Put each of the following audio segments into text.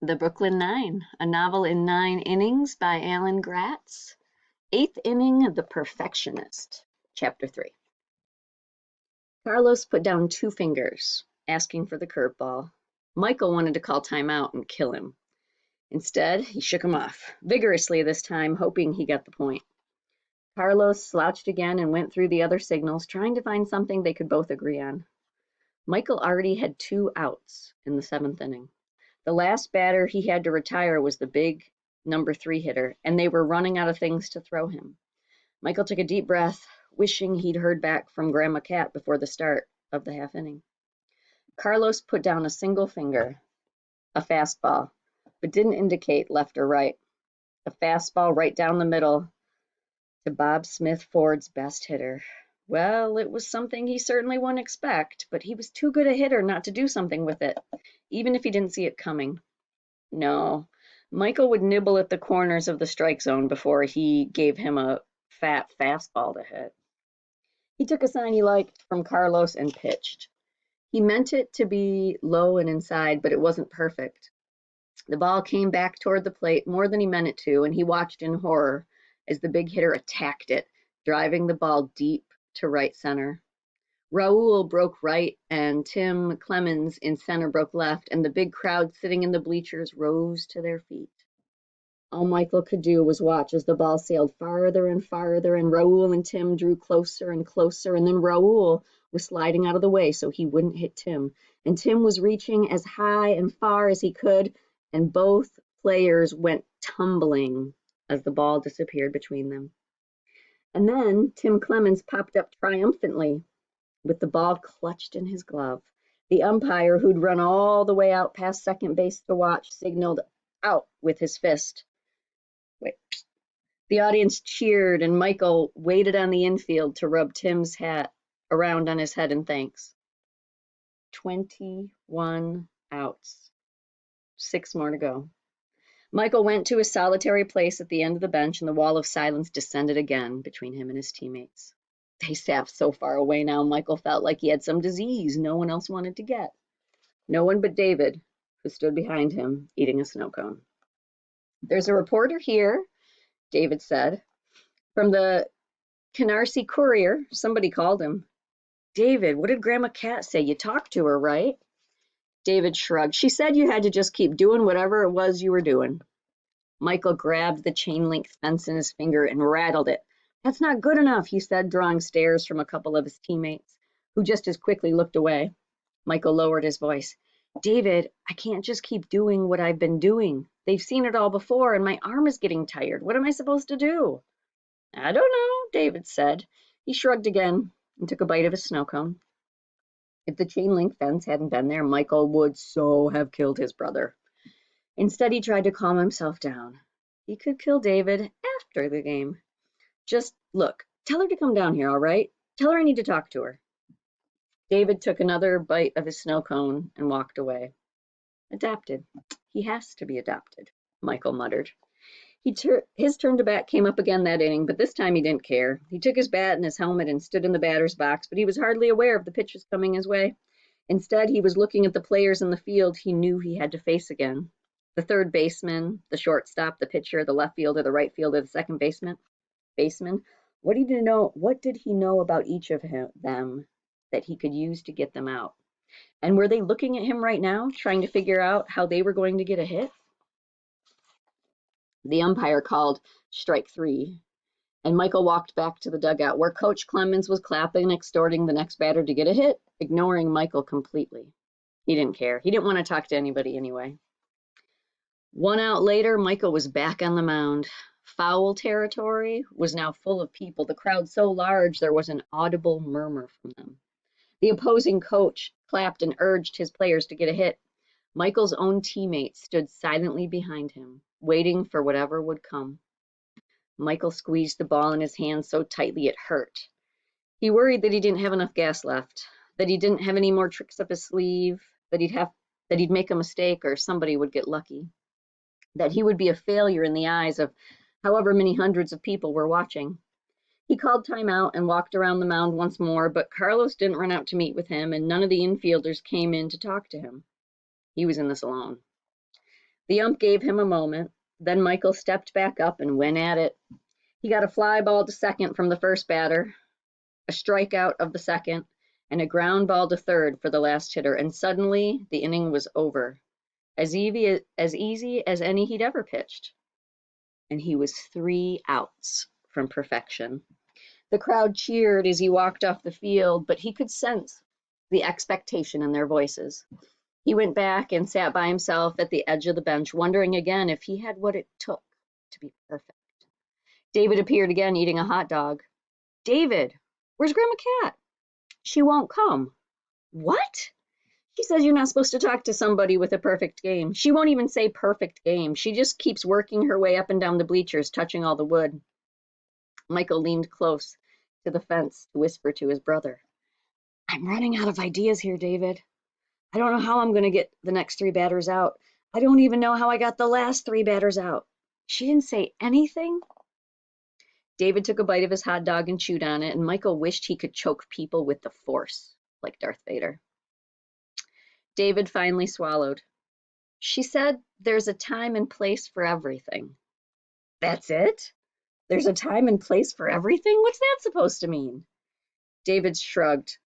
The Brooklyn Nine, a novel in 9 innings by Gratz. Eighth inning, The Perfectionist, Chapter 3. Carlos put down 2 fingers, asking for the curveball. Michael wanted to call timeout and kill him. Instead, he shook him off, vigorously this time, hoping he got the point. Carlos slouched again and went through the other signals, trying to find something they could both agree on. Michael already had 2 outs in the 7th inning. The last batter he had to retire was the big number 3 hitter, and they were running out of things to throw him. Michael took a deep breath, wishing he'd heard back from Grandma Cat before the start of the half inning. Carlos put down a single finger, a fastball, but didn't indicate left or right. A fastball right down the middle to Bob Smith Ford's best hitter. Well, it was something he certainly wouldn't expect, but he was too good a hitter not to do something with it, even if he didn't see it coming. No, Michael would nibble at the corners of the strike zone before he gave him a fat fastball to hit. He took a sign he liked from Carlos and pitched. He meant it to be low and inside, but it wasn't perfect. The ball came back toward the plate more than he meant it to, and he watched in horror as the big hitter attacked it, driving the ball deep to right center. Raul broke right, and Tim Clemens in center broke left, and the big crowd sitting in the bleachers rose to their feet. All Michael could do was watch as the ball sailed farther and farther, and Raul and Tim drew closer and closer, and then Raul was sliding out of the way so he wouldn't hit Tim, and Tim was reaching as high and far as he could, and both players went tumbling as the ball disappeared between them. And then Tim Clemens popped up triumphantly with the ball clutched in his glove. The umpire, who'd run all the way out past second base to watch, signaled out with his fist. The audience cheered, and Michael waited on the infield to rub Tim's hat around on his head in thanks. 21 outs. 6 more to go. Michael went to his solitary place at the end of the bench, and the wall of silence descended again between him and his teammates. They sat so far away now, Michael felt like he had some disease no one else wanted to get. No one but David, who stood behind him, eating a snow cone. "There's a reporter here," David said. "From the Canarsie Courier." Somebody called him. "David, what did Grandma Cat say? You talked to her, right?" David shrugged. "She said you had to just keep doing whatever it was you were doing." Michael grabbed the chain-link fence in his finger and rattled it. "That's not good enough," he said, drawing stares from a couple of his teammates, who just as quickly looked away. Michael lowered his voice. "David, I can't just keep doing what I've been doing. They've seen it all before, and my arm is getting tired. What am I supposed to do?" "I don't know," David said. He shrugged again and took a bite of his snow cone. If the chain-link fence hadn't been there, Michael would so have killed his brother. Instead, he tried to calm himself down. He could kill David after the game. "Just look, tell her to come down here, all right? Tell her I need to talk to her." David took another bite of his snow cone and walked away. "Adopted. He has to be adopted," Michael muttered. His turn to bat came up again that inning, but this time he didn't care. He took his bat and his helmet and stood in the batter's box, but he was hardly aware of the pitches coming his way. Instead, he was looking at the players in the field he knew he had to face again. The third baseman, the shortstop, the pitcher, the left fielder, the right fielder, the second baseman. What did he know about each of them that he could use to get them out? And were they looking at him right now, trying to figure out how they were going to get a hit? The umpire called strike 3, and Michael walked back to the dugout where Coach Clemens was clapping and exhorting the next batter to get a hit, ignoring Michael completely. He didn't care. He didn't want to talk to anybody anyway. 1 out later, Michael was back on the mound. Foul territory was now full of people, the crowd so large there was an audible murmur from them. The opposing coach clapped and urged his players to get a hit. Michael's own teammates stood silently behind him, waiting for whatever would come. Michael squeezed the ball in his hand so tightly it hurt. He worried that he didn't have enough gas left, that he didn't have any more tricks up his sleeve, that he'd make a mistake or somebody would get lucky, that he would be a failure in the eyes of however many hundreds of people were watching. He called timeout and walked around the mound once more, but Carlos didn't run out to meet with him, and none of the infielders came in to talk to him. He was in this alone. The ump gave him a moment. Then Michael stepped back up and went at it. He got a fly ball to second from the first batter, a strikeout of the second, and a ground ball to third for the last hitter, and suddenly the inning was over, as easy as any he'd ever pitched. And he was 3 outs from perfection. The crowd cheered as he walked off the field, but he could sense the expectation in their voices. He went back and sat by himself at the edge of the bench, wondering again if he had what it took to be perfect. David appeared again, eating a hot dog. David, where's Grandma Cat? She won't come. What? She says you're not supposed to talk to somebody with a perfect game. She won't even say perfect game. She just keeps working her way up and down the bleachers, touching all the wood. Michael leaned close to the fence to whisper to his brother. I'm running out of ideas here, David. I don't know how I'm going to get the next 3 batters out. I don't even know how I got the last 3 batters out. She didn't say anything? David took a bite of his hot dog and chewed on it, and Michael wished he could choke people with the force, like Darth Vader. David finally swallowed. She said there's a time and place for everything. That's it? There's a time and place for everything? What's that supposed to mean? David shrugged.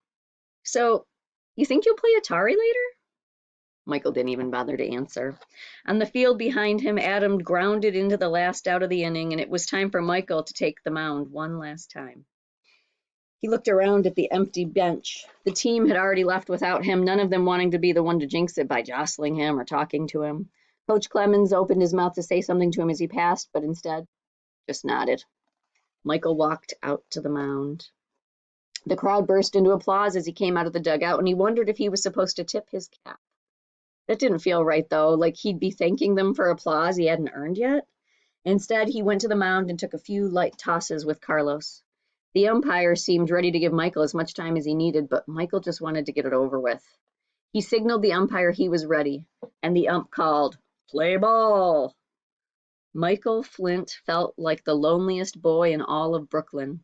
So, you think you'll play Atari later? Michael didn't even bother to answer. On the field behind him, Adam grounded into the last out of the inning, and it was time for Michael to take the mound one last time. He looked around at the empty bench. The team had already left without him, none of them wanting to be the one to jinx it by jostling him or talking to him. Coach Clemens opened his mouth to say something to him as he passed, but instead just nodded. Michael walked out to the mound. The crowd burst into applause as he came out of the dugout, and he wondered if he was supposed to tip his cap. That didn't feel right, though, like he'd be thanking them for applause he hadn't earned yet. Instead, he went to the mound and took a few light tosses with Carlos. The umpire seemed ready to give Michael as much time as he needed, but Michael just wanted to get it over with. He signaled the umpire he was ready, and the ump called, "Play ball!" Michael Flint felt like the loneliest boy in all of Brooklyn.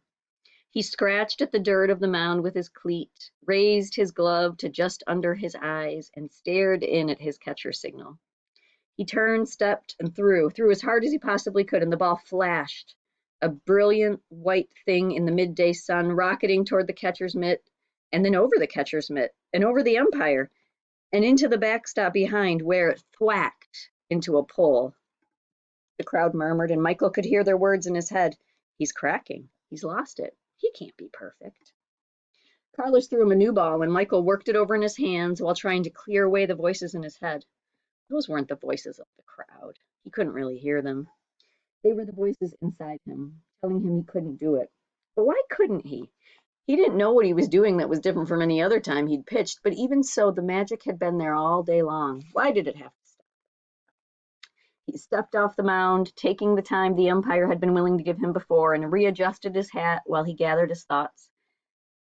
He scratched at the dirt of the mound with his cleat, raised his glove to just under his eyes, and stared in at his catcher's signal. He turned, stepped, and threw as hard as he possibly could, and the ball flashed, a brilliant white thing in the midday sun, rocketing toward the catcher's mitt, and then over the catcher's mitt, and over the umpire, and into the backstop behind, where it thwacked into a pole. The crowd murmured, and Michael could hear their words in his head. He's cracking. He's lost it. He can't be perfect. Carlos threw him a new ball, and Michael worked it over in his hands while trying to clear away the voices in his head. Those weren't the voices of the crowd. He couldn't really hear them. They were the voices inside him, telling him he couldn't do it. But why couldn't he? He didn't know what he was doing that was different from any other time he'd pitched, but even so, the magic had been there all day long. Why did it have to stop? He stepped off the mound, taking the time the umpire had been willing to give him before, and readjusted his hat while he gathered his thoughts.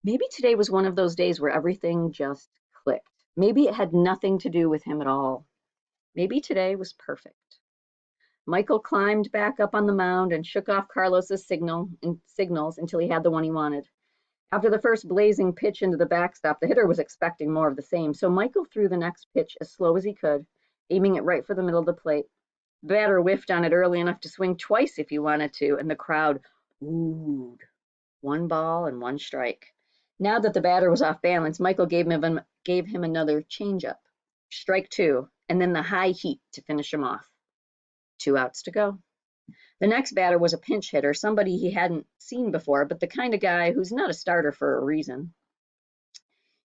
Maybe today was one of those days where everything just clicked. Maybe it had nothing to do with him at all. Maybe today was perfect. Michael climbed back up on the mound and shook off Carlos's signals until he had the one he wanted. After the first blazing pitch into the backstop, the hitter was expecting more of the same, so Michael threw the next pitch as slow as he could, aiming it right for the middle of the plate. The batter whiffed on it early enough to swing twice if he wanted to, and the crowd oohed. 1 ball and 1 strike. Now that the batter was off balance, Michael gave him another changeup. Strike 2, and then the high heat to finish him off. 2 outs to go. The next batter was a pinch hitter, somebody he hadn't seen before, but the kind of guy who's not a starter for a reason.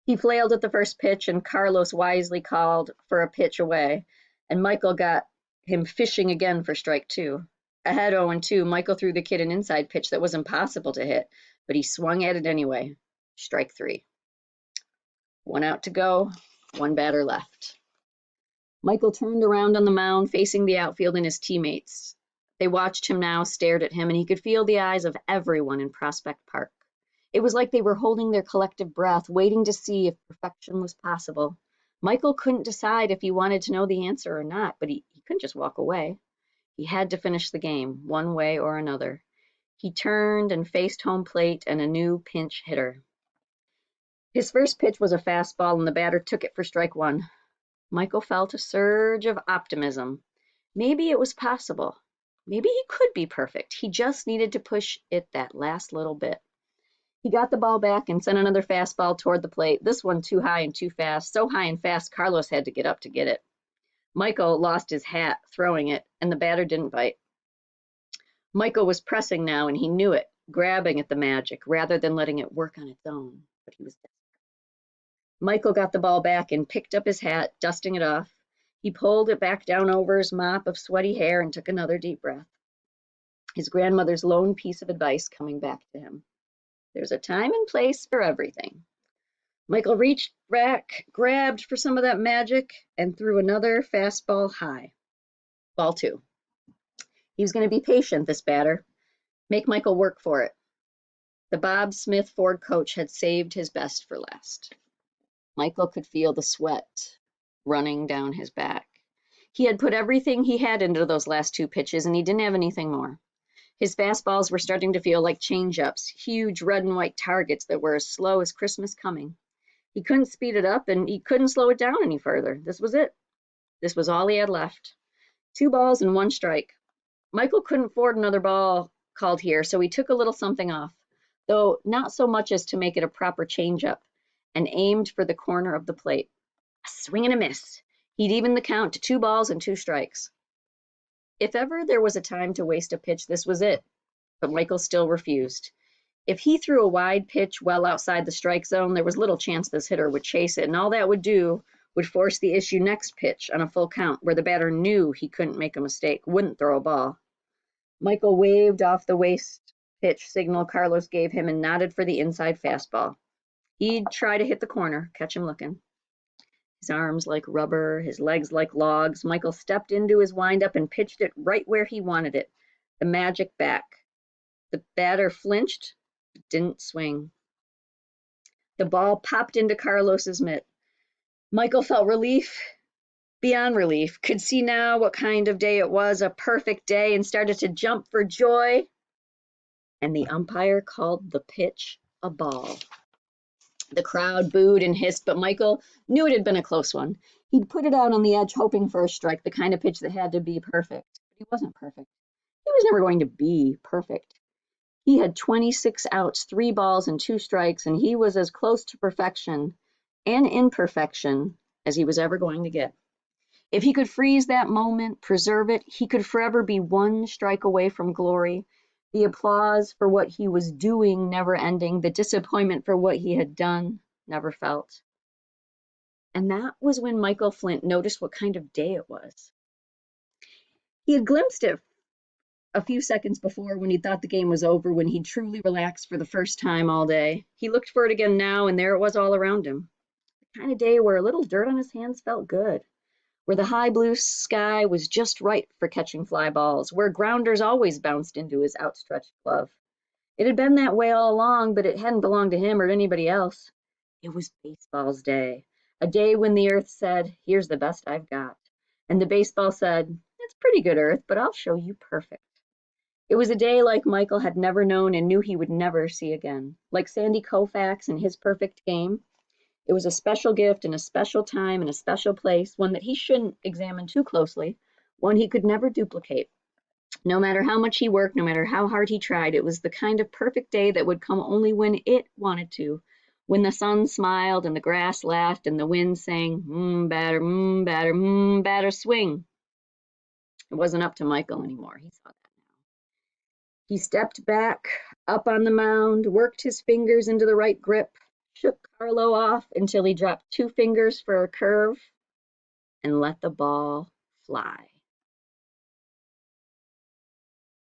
He flailed at the first pitch, and Carlos wisely called for a pitch away, and Michael got him fishing again for strike 2. Ahead 0-2, Michael threw the kid an inside pitch that was impossible to hit, but he swung at it anyway. Strike 3. 1 out to go, 1 batter left. Michael turned around on the mound, facing the outfield and his teammates. They watched him now, stared at him, and he could feel the eyes of everyone in Prospect Park. It was like they were holding their collective breath, waiting to see if perfection was possible. Michael couldn't decide if he wanted to know the answer or not, but he couldn't just walk away. He had to finish the game, one way or another. He turned and faced home plate and a new pinch hitter. His first pitch was a fastball, and the batter took it for strike 1. Michael felt a surge of optimism. Maybe it was possible. Maybe he could be perfect. He just needed to push it that last little bit. He got the ball back and sent another fastball toward the plate, this one too high and too fast, so high and fast Carlos had to get up to get it. Michael lost his hat throwing it, and the batter didn't bite. Michael was pressing now, and he knew it, grabbing at the magic rather than letting it work on its own. But he was desperate. Michael got the ball back and picked up his hat, dusting it off. He pulled it back down over his mop of sweaty hair and took another deep breath. His grandmother's lone piece of advice coming back to him. There's a time and place for everything. Michael reached back, grabbed for some of that magic, and threw another fastball high. Ball two. He was going to be patient, this batter. Make Michael work for it. The Bob Smith Ford coach had saved his best for last. Michael could feel the sweat running down his back. He had put everything he had into those last two pitches, and he didn't have anything more. His fastballs were starting to feel like change-ups, huge red and white targets that were as slow as Christmas coming. He couldn't speed it up, and he couldn't slow it down any further. This was it. This was all he had left. 2 balls and 1 strike. Michael couldn't afford another ball called here, so he took a little something off, though not so much as to make it a proper change-up, and aimed for the corner of the plate. A swing and a miss. He'd evened the count to 2 balls and 2 strikes. If ever there was a time to waste a pitch, this was it, but Michael still refused. If he threw a wide pitch well outside the strike zone, there was little chance this hitter would chase it, and all that would do would force the issue next pitch on a full count, where the batter knew he couldn't make a mistake, wouldn't throw a ball. Michael waved off the waste pitch signal Carlos gave him and nodded for the inside fastball. He'd try to hit the corner, catch him looking. His arms like rubber, his legs like logs, Michael stepped into his windup and pitched it right where he wanted it, the magic back. The batter flinched, but didn't swing. The ball popped into Carlos's mitt. Michael felt relief beyond relief, could see now what kind of day it was, a perfect day, and started to jump for joy. And the umpire called the pitch a ball. The crowd booed and hissed, but Michael knew it had been a close one. He'd put it out on the edge, hoping for a strike, the kind of pitch that had to be perfect. But he wasn't perfect. He was never going to be perfect. He had 26 outs, 3 balls, and 2 strikes, and he was as close to perfection and imperfection as he was ever going to get. If he could freeze that moment, preserve it, he could forever be 1 strike away from glory, the applause for what he was doing never ending, the disappointment for what he had done never felt. And that was when Michael Flint noticed what kind of day it was. He had glimpsed it a few seconds before when he thought the game was over, when he truly relaxed for the first time all day. He looked for it again now, and there it was all around him. The kind of day where a little dirt on his hands felt good, where the high blue sky was just right for catching fly balls, where grounders always bounced into his outstretched glove. It had been that way all along, but it hadn't belonged to him or to anybody else. It was baseball's day, a day when the earth said, "Here's the best I've got." And the baseball said, "It's pretty good, earth, but I'll show you perfect." It was a day like Michael had never known and knew he would never see again. Like Sandy Koufax and his perfect game, it was a special gift in a special time in a special place, one that he shouldn't examine too closely, one he could never duplicate. No matter how much he worked, no matter how hard he tried, it was the kind of perfect day that would come only when it wanted to, when the sun smiled and the grass laughed and the wind sang, batter, batter, batter, swing. It wasn't up to Michael anymore. He saw that. He stepped back, up on the mound, worked his fingers into the right grip, shook Carlo off until he dropped 2 fingers for a curve, and let the ball fly.